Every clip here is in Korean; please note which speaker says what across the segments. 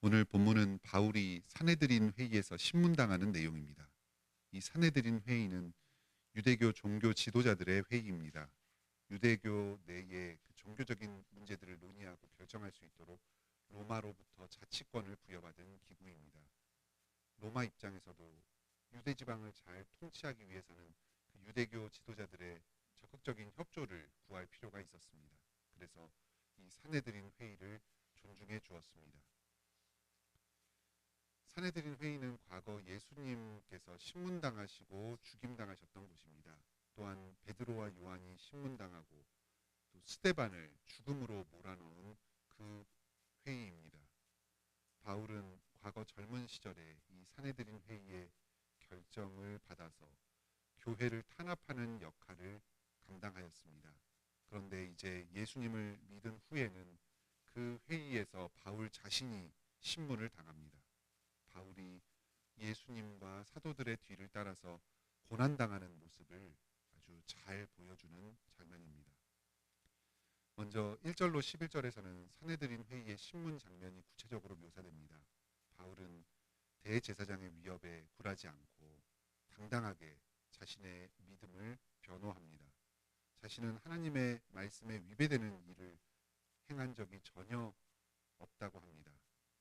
Speaker 1: 오늘 본문은 바울이 사내들인 회의에서 신문당하는 내용입니다. 이 사내들인 회의는 유대교 종교 지도자들의 회의입니다. 유대교 내의 그 종교적인 문제들을 논의하고 결정할 수 있도록 로마로부터 자치권을 부여받은 기구입니다. 로마 입장에서도 유대 지방을 잘 통치하기 위해서는 그 유대교 지도자들의 적극적인 협조를 구할 필요가 있었습니다. 그래서 이 사내들인 회의를 존중해 주었습니다. 사내들인 회의는 과거 예수님께서 신문당하시고 죽임당하셨던 곳입니다. 또한 베드로와 요한이 신문당하고 또 스데반을 죽음으로 몰아넣은 그 회의입니다. 바울은 과거 젊은 시절에 이 사내들인 회의의 결정을 받아서 교회를 탄압하는 역할을 감당하였습니다. 그런데 이제 예수님을 믿은 후에는 그 회의에서 바울 자신이 신문을 당합니다. 바울이 예수님과 사도들의 뒤를 따라서 고난당하는 모습을 아주 잘 보여주는 장면입니다. 먼저 1절로 11절에서는 사내들인 회의의 신문 장면이 구체적으로 묘사됩니다. 바울은 대제사장의 위협에 굴하지 않고 당당하게 자신의 믿음을 변호합니다. 자신은 하나님의 말씀에 위배되는 일을 행한 적이 전혀 없다고 합니다.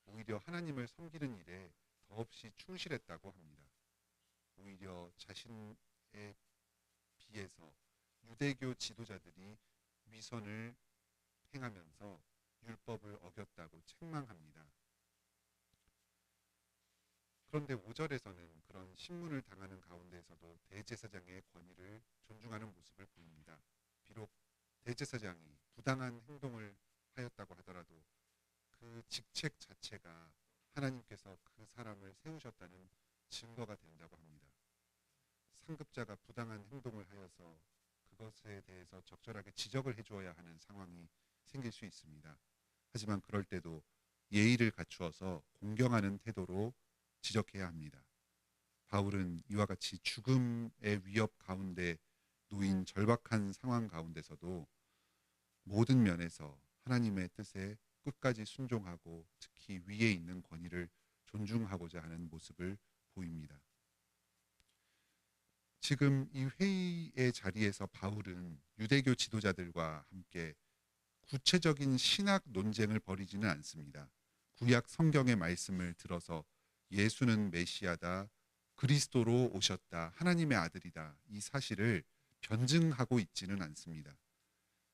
Speaker 1: 오히려 하나님을 섬기는 일에 더없이 충실했다고 합니다. 오히려 자신에 비해서 유대교 지도자들이 위선을 행하면서 율법을 어겼다고 책망합니다. 그런데 5절에서는 그런 신문을 당하는 가운데에서도 대제사장의 권위를 존중하는 모습을 보입니다. 비록 대제사장이 부당한 행동을 하였다고 하더라도 그 직책 자체가 하나님께서 그 사람을 세우셨다는 증거가 된다고 합니다. 상급자가 부당한 행동을 하여서 그것에 대해서 적절하게 지적을 해주어야 하는 상황이 생길 수 있습니다. 하지만 그럴 때도 예의를 갖추어서 공경하는 태도로 지적해야 합니다. 바울은 이와 같이 죽음의 위협 가운데 놓인 절박한 상황 가운데서도 모든 면에서 하나님의 뜻에 끝까지 순종하고 특히 위에 있는 권위를 존중하고자 하는 모습을 보입니다. 지금 이 회의의 자리에서 바울은 유대교 지도자들과 함께 구체적인 신학 논쟁을 벌이지는 않습니다. 구약 성경의 말씀을 들어서 예수는 메시아다, 그리스도로 오셨다, 하나님의 아들이다, 이 사실을 변증하고 있지는 않습니다.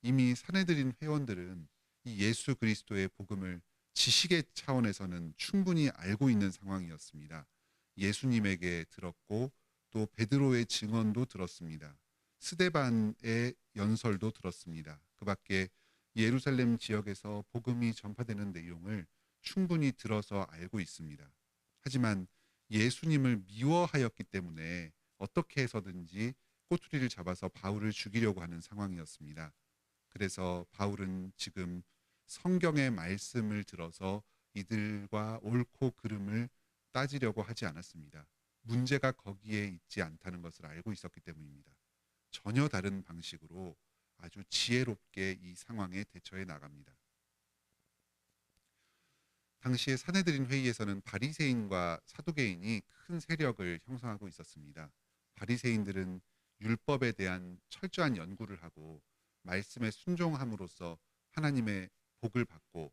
Speaker 1: 이미 사내들인 회원들은 이 예수 그리스도의 복음을 지식의 차원에서는 충분히 알고 있는 상황이었습니다. 예수님에게 들었고 또 베드로의 증언도 들었습니다. 스데반의 연설도 들었습니다. 그 밖에 예루살렘 지역에서 복음이 전파되는 내용을 충분히 들어서 알고 있습니다. 하지만 예수님을 미워하였기 때문에 어떻게 해서든지 꼬투리를 잡아서 바울을 죽이려고 하는 상황이었습니다. 그래서 바울은 지금 성경의 말씀을 들어서 이들과 옳고 그름을 따지려고 하지 않았습니다. 문제가 거기에 있지 않다는 것을 알고 있었기 때문입니다. 전혀 다른 방식으로 아주 지혜롭게 이 상황에 대처해 나갑니다. 당시에 사내들인 회의에서는 바리새인과 사두개인이 큰 세력을 형성하고 있었습니다. 바리새인들은 율법에 대한 철저한 연구를 하고 말씀에 순종함으로써 하나님의 복을 받고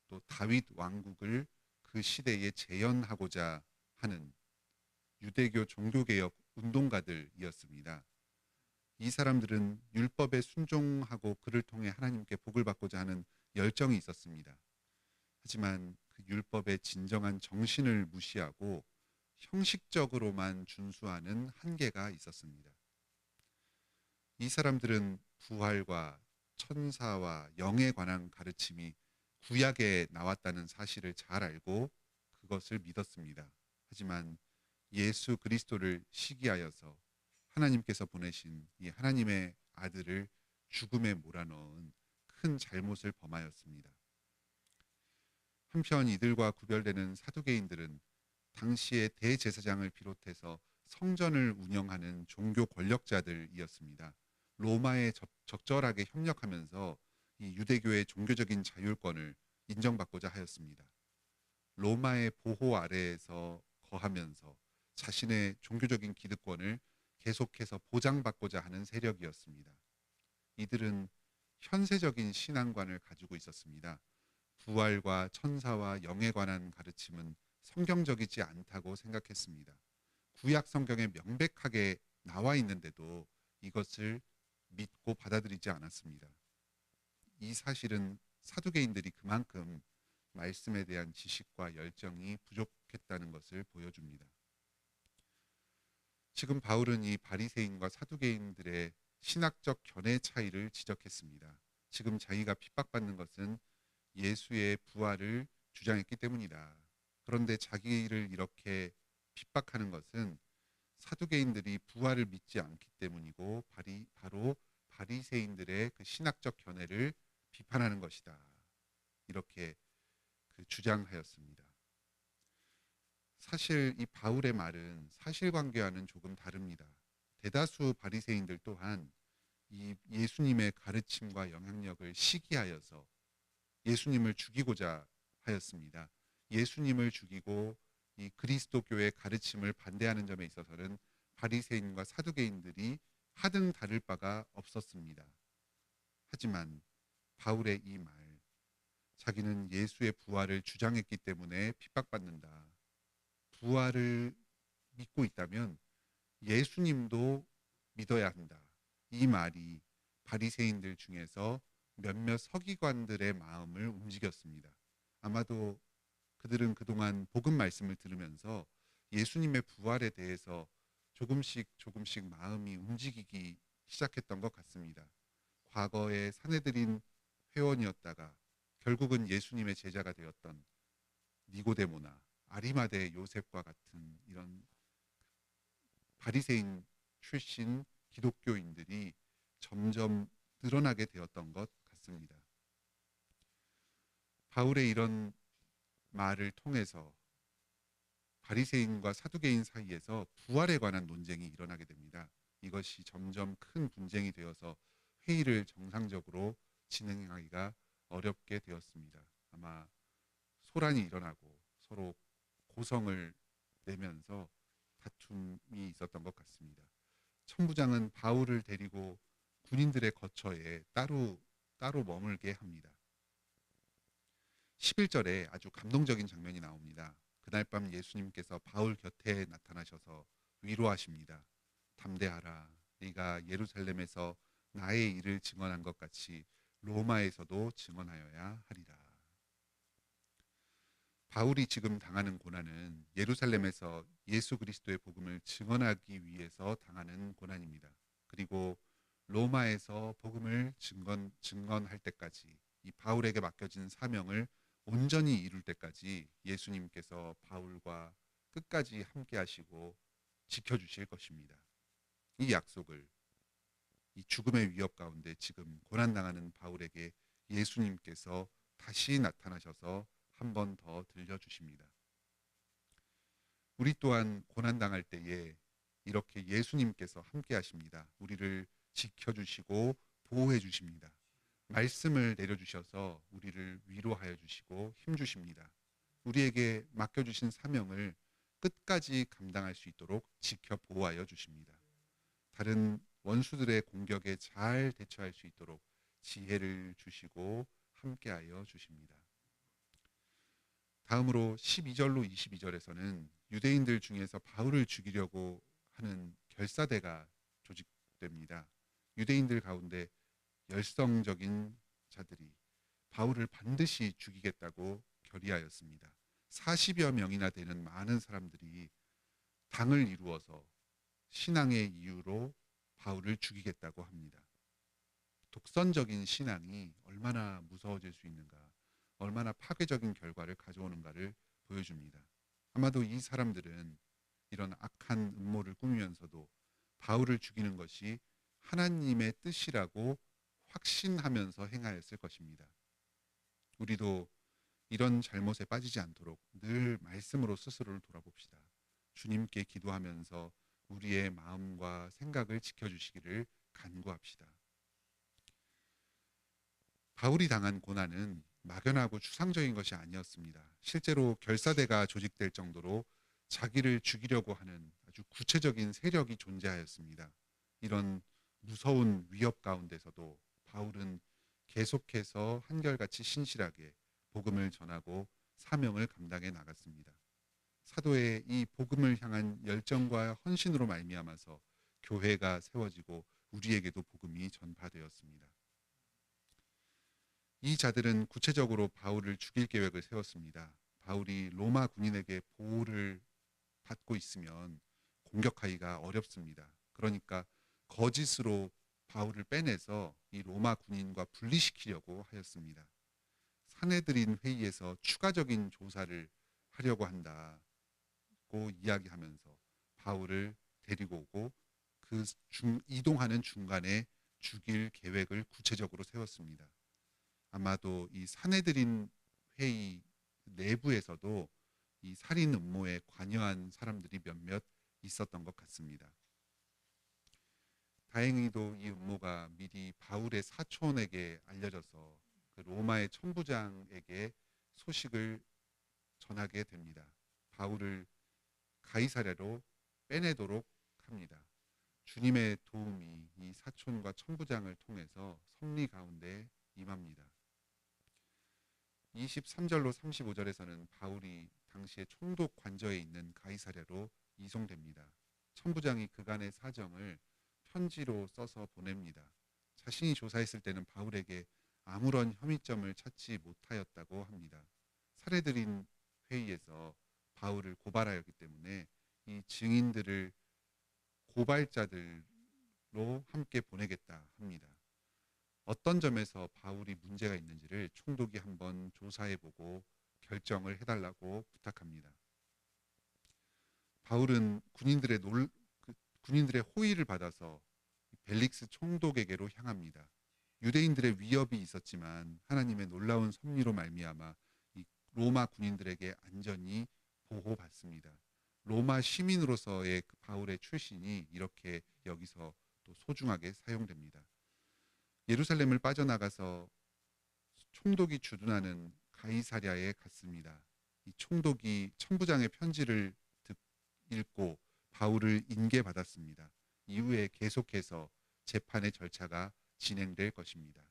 Speaker 1: 또 다윗 왕국을 그 시대에 재현하고자 하는 유대교 종교개혁 운동가들이었습니다. 이 사람들은 율법에 순종하고 그를 통해 하나님께 복을 받고자 하는 열정이 있었습니다. 하지만 그 율법의 진정한 정신을 무시하고 형식적으로만 준수하는 한계가 있었습니다. 이 사람들은 부활과 천사와 영에 관한 가르침이 구약에 나왔다는 사실을 잘 알고 그것을 믿었습니다. 하지만 예수 그리스도를 시기하여서 하나님께서 보내신 이 하나님의 아들을 죽음에 몰아넣은 큰 잘못을 범하였습니다. 한편 이들과 구별되는 사두개인들은 당시의 대제사장을 비롯해서 성전을 운영하는 종교 권력자들이었습니다. 로마에 적절하게 협력하면서 이 유대교의 종교적인 자율권을 인정받고자 하였습니다. 로마의 보호 아래에서 거하면서 자신의 종교적인 기득권을 계속해서 보장받고자 하는 세력이었습니다. 이들은 현세적인 신앙관을 가지고 있었습니다. 부활과 천사와 영에 관한 가르침은 성경적이지 않다고 생각했습니다. 구약 성경에 명백하게 나와 있는데도 이것을 믿고 받아들이지 않았습니다. 이 사실은 사두개인들이 그만큼 말씀에 대한 지식과 열정이 부족했다는 것을 보여줍니다. 지금 바울은 이 바리새인과 사두개인들의 신학적 견해 차이를 지적했습니다. 지금 자기가 핍박받는 것은 예수의 부활을 주장했기 때문이다. 그런데 자기를 이렇게 핍박하는 것은 사두개인들이 부활을 믿지 않기 때문이고 바로 바리새인들의 그 신학적 견해를 비판하는 것이다. 이렇게 주장하였습니다. 사실 이 바울의 말은 사실관계와는 조금 다릅니다. 대다수 바리새인들 또한 이 예수님의 가르침과 영향력을 시기하여서 예수님을 죽이고자 하였습니다. 예수님을 죽이고 이 그리스도교의 가르침을 반대하는 점에 있어서는 바리새인과 사두개인들이 하등 다를 바가 없었습니다. 하지만 바울의 이 말, 자기는 예수의 부활을 주장했기 때문에 핍박받는다. 부활을 믿고 있다면 예수님도 믿어야 한다. 이 말이 바리새인들 중에서 몇몇 서기관들의 마음을 움직였습니다. 아마도 그들은 그동안 복음 말씀을 들으면서 예수님의 부활에 대해서 조금씩 마음이 움직이기 시작했던 것 같습니다. 과거에 사내들인 회원이었다가 결국은 예수님의 제자가 되었던 니고데모나 아리마대 요셉과 같은 이런 바리새인 출신 기독교인들이 점점 늘어나게 되었던 것 같습니다. 바울의 이런 말을 통해서 바리새인과 사두개인 사이에서 부활에 관한 논쟁이 일어나게 됩니다. 이것이 점점 큰 분쟁이 되어서 회의를 정상적으로 진행하기가 어렵게 되었습니다. 아마 소란이 일어나고 서로 고성을 내면서 다툼이 있었던 것 같습니다. 천부장은 바울을 데리고 군인들의 거처에 따로 머물게 합니다. 11절에 아주 감동적인 장면이 나옵니다. 그날 밤 예수님께서 바울 곁에 나타나셔서 위로하십니다. 담대하라. 네가 예루살렘에서 나의 일을 증언한 것 같이 로마에서도 증언하여야 하리라. 바울이 지금 당하는 고난은 예루살렘에서 예수 그리스도의 복음을 증언하기 위해서 당하는 고난입니다. 그리고 로마에서 복음을 증언할 때까지 이 바울에게 맡겨진 사명을 온전히 이룰 때까지 예수님께서 바울과 끝까지 함께 하시고 지켜주실 것입니다. 이 약속을 이 죽음의 위협 가운데 지금 고난당하는 바울에게 예수님께서 다시 나타나셔서 한 번 더 들려주십니다. 우리 또한 고난당할 때에 이렇게 예수님께서 함께 하십니다. 우리를 지켜주시고 보호해 주십니다. 말씀을 내려주셔서 우리를 위로하여 주시고 힘주십니다. 우리에게 맡겨주신 사명을 끝까지 감당할 수 있도록 지켜 보호하여 주십니다. 다른 원수들의 공격에 잘 대처할 수 있도록 지혜를 주시고 함께하여 주십니다. 다음으로 12절로 22절에서는 유대인들 중에서 바울을 죽이려고 하는 결사대가 조직됩니다. 유대인들 가운데 열성적인 자들이 바울을 반드시 죽이겠다고 결의하였습니다. 40여 명이나 되는 많은 사람들이 당을 이루어서 신앙의 이유로 바울을 죽이겠다고 합니다. 독선적인 신앙이 얼마나 무서워질 수 있는가, 얼마나 파괴적인 결과를 가져오는가를 보여줍니다. 아마도 이 사람들은 이런 악한 음모를 꾸미면서도 바울을 죽이는 것이 하나님의 뜻이라고 확신하면서 행하였을 것입니다. 우리도 이런 잘못에 빠지지 않도록 늘 말씀으로 스스로를 돌아봅시다. 주님께 기도하면서 우리의 마음과 생각을 지켜주시기를 간구합시다. 바울이 당한 고난은 막연하고 추상적인 것이 아니었습니다. 실제로 결사대가 조직될 정도로 자기를 죽이려고 하는 아주 구체적인 세력이 존재하였습니다. 이런 무서운 위협 가운데서도 바울은 계속해서 한결같이 신실하게 복음을 전하고 사명을 감당해 나갔습니다. 사도의 이 복음을 향한 열정과 헌신으로 말미암아서 교회가 세워지고 우리에게도 복음이 전파되었습니다. 이 자들은 구체적으로 바울을 죽일 계획을 세웠습니다. 바울이 로마 군인에게 보호를 받고 있으면 공격하기가 어렵습니다. 그러니까 거짓으로 바울을 빼내서 이 로마 군인과 분리시키려고 하였습니다. 사내들인 회의에서 추가적인 조사를 하려고 한다고 이야기하면서 바울을 데리고 오고 이동하는 중간에 죽일 계획을 구체적으로 세웠습니다. 아마도 이 사내들인 회의 내부에서도 이 살인 음모에 관여한 사람들이 몇몇 있었던 것 같습니다. 다행히도 이 음모가 미리 바울의 사촌에게 알려져서 그 로마의 천부장에게 소식을 전하게 됩니다. 바울을 가이사랴로 빼내도록 합니다. 주님의 도움이 이 사촌과 천부장을 통해서 섭리 가운데 임합니다. 23절로 35절에서는 바울이 당시에 총독 관저에 있는 가이사랴로 이송됩니다. 천부장이 그간의 사정을 편지로 써서 보냅니다. 자신이 조사했을 때는 바울에게 아무런 혐의점을 찾지 못하였다고 합니다. 사례들인 회의에서 바울을 고발하였기 때문에 이 증인들을 고발자들로 함께 보내겠다 합니다. 어떤 점에서 바울이 문제가 있는지를 총독이 한번 조사해보고 결정을 해달라고 부탁합니다. 바울은 군인들의 호의를 받아서 벨릭스 총독에게로 향합니다. 유대인들의 위협이 있었지만 하나님의 놀라운 섭리로 말미암아 이 로마 군인들에게 안전히 보호받습니다. 로마 시민으로서의 그 바울의 출신이 이렇게 여기서 또 소중하게 사용됩니다. 예루살렘을 빠져나가서 총독이 주둔하는 가이사랴에 갔습니다. 이 총독이 천부장의 편지를 읽고 바울을 인계받았습니다. 이후에 계속해서 재판의 절차가 진행될 것입니다.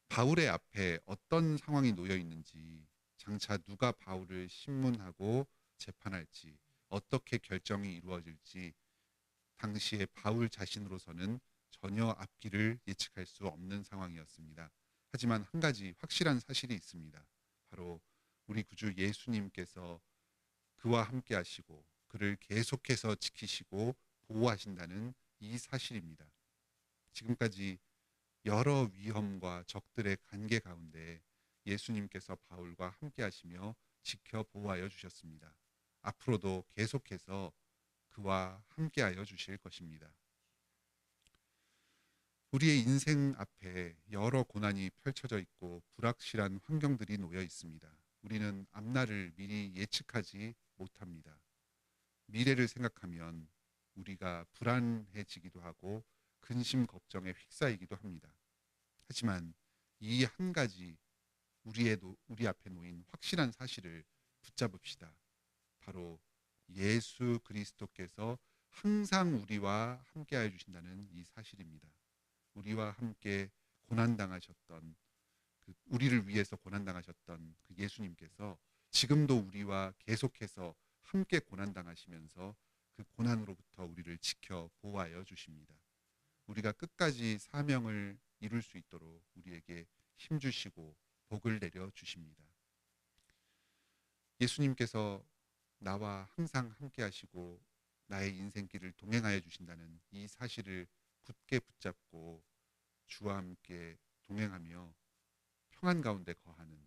Speaker 1: 바울의 앞에 어떤 상황이 놓여 있는지, 장차 누가 바울을 신문하고 재판할지, 어떻게 결정이 이루어질지 당시에 바울 자신으로서는 전혀 앞길을 예측할 수 없는 상황이었습니다. 하지만 한 가지 확실한 사실이 있습니다. 바로 우리 구주 예수님께서 그와 함께 하시고 그를 계속해서 지키시고 보호하신다는 이 사실입니다. 지금까지 여러 위험과 적들의 관계 가운데 예수님께서 바울과 함께 하시며 지켜 보호하여 주셨습니다. 앞으로도 계속해서 그와 함께하여 주실 것입니다. 우리의 인생 앞에 여러 고난이 펼쳐져 있고 불확실한 환경들이 놓여 있습니다. 우리는 앞날을 미리 예측하지 못합니다. 미래를 생각하면 우리가 불안해지기도 하고 근심 걱정에 휩싸이기도 합니다. 하지만 이 한 가지 우리 앞에 놓인 확실한 사실을 붙잡읍시다. 바로 예수 그리스도께서 항상 우리와 함께하여 주신다는 이 사실입니다. 우리와 함께 고난당하셨던 우리를 위해서 고난당하셨던 그 예수님께서 지금도 우리와 계속해서 함께 고난당하시면서 그 고난으로부터 우리를 지켜 보호하여 주십니다. 우리가 끝까지 사명을 이룰 수 있도록 우리에게 힘주시고 복을 내려 주십니다. 예수님께서 나와 항상 함께 하시고 나의 인생길을 동행하여 주신다는 이 사실을 굳게 붙잡고 주와 함께 동행하며 평안 가운데 거하는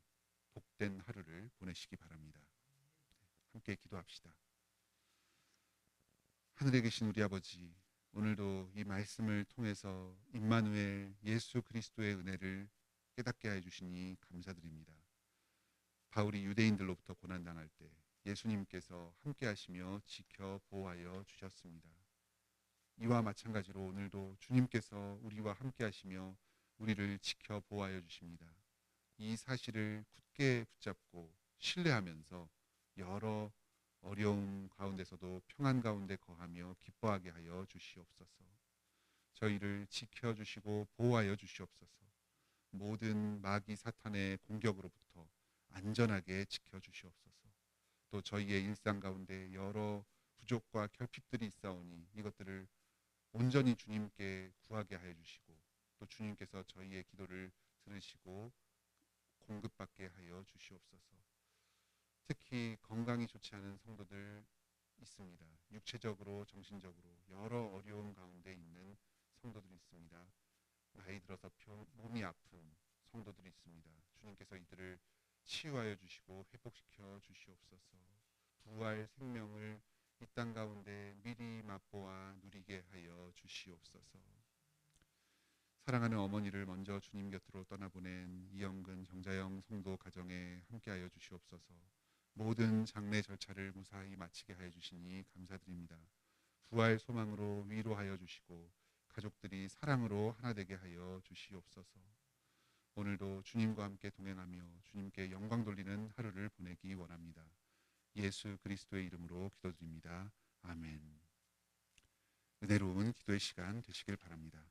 Speaker 1: 복된 하루를 보내시기 바랍니다. 함께 기도합시다. 하늘에 계신 우리 아버지, 오늘도 이 말씀을 통해서 임마누엘 예수 그리스도의 은혜를 깨닫게 해 주시니 감사드립니다. 바울이 유대인들로부터 고난당할 때 예수님께서 함께 하시며 지켜 보호하여 주셨습니다. 이와 마찬가지로 오늘도 주님께서 우리와 함께 하시며 우리를 지켜 보호하여 주십니다. 이 사실을 굳게 붙잡고 신뢰하면서 여러 어려움 가운데서도 평안 가운데 거하며 기뻐하게 하여 주시옵소서. 저희를 지켜주시고 보호하여 주시옵소서. 모든 마귀 사탄의 공격으로부터 안전하게 지켜주시옵소서. 또 저희의 일상 가운데 여러 부족과 결핍들이 있사오니 이것들을 온전히 주님께 구하게 하여 주시고 또 주님께서 저희의 기도를 들으시고 공급받게 하여 주시옵소서. 특히 건강이 좋지 않은 성도들 있습니다. 육체적으로 정신적으로 여러 어려움 가운데 있는 성도들이 있습니다. 나이 들어서 몸이 아픈 성도들이 있습니다. 주님께서 이들을 치유하여 주시고 회복시켜 주시옵소서. 부활 생명을 이 땅 가운데 미리 맛보아 누리게 하여 주시옵소서. 사랑하는 어머니를 먼저 주님 곁으로 떠나보낸 이영근 정자영 성도 가정에 함께하여 주시옵소서. 모든 장례 절차를 무사히 마치게 하여 주시니 감사드립니다. 부활 소망으로 위로하여 주시고 가족들이 사랑으로 하나 되게 하여 주시옵소서. 오늘도 주님과 함께 동행하며 주님께 영광 돌리는 하루를 보내기 원합니다. 예수 그리스도의 이름으로 기도드립니다. 아멘. 은혜로운 기도의 시간 되시길 바랍니다.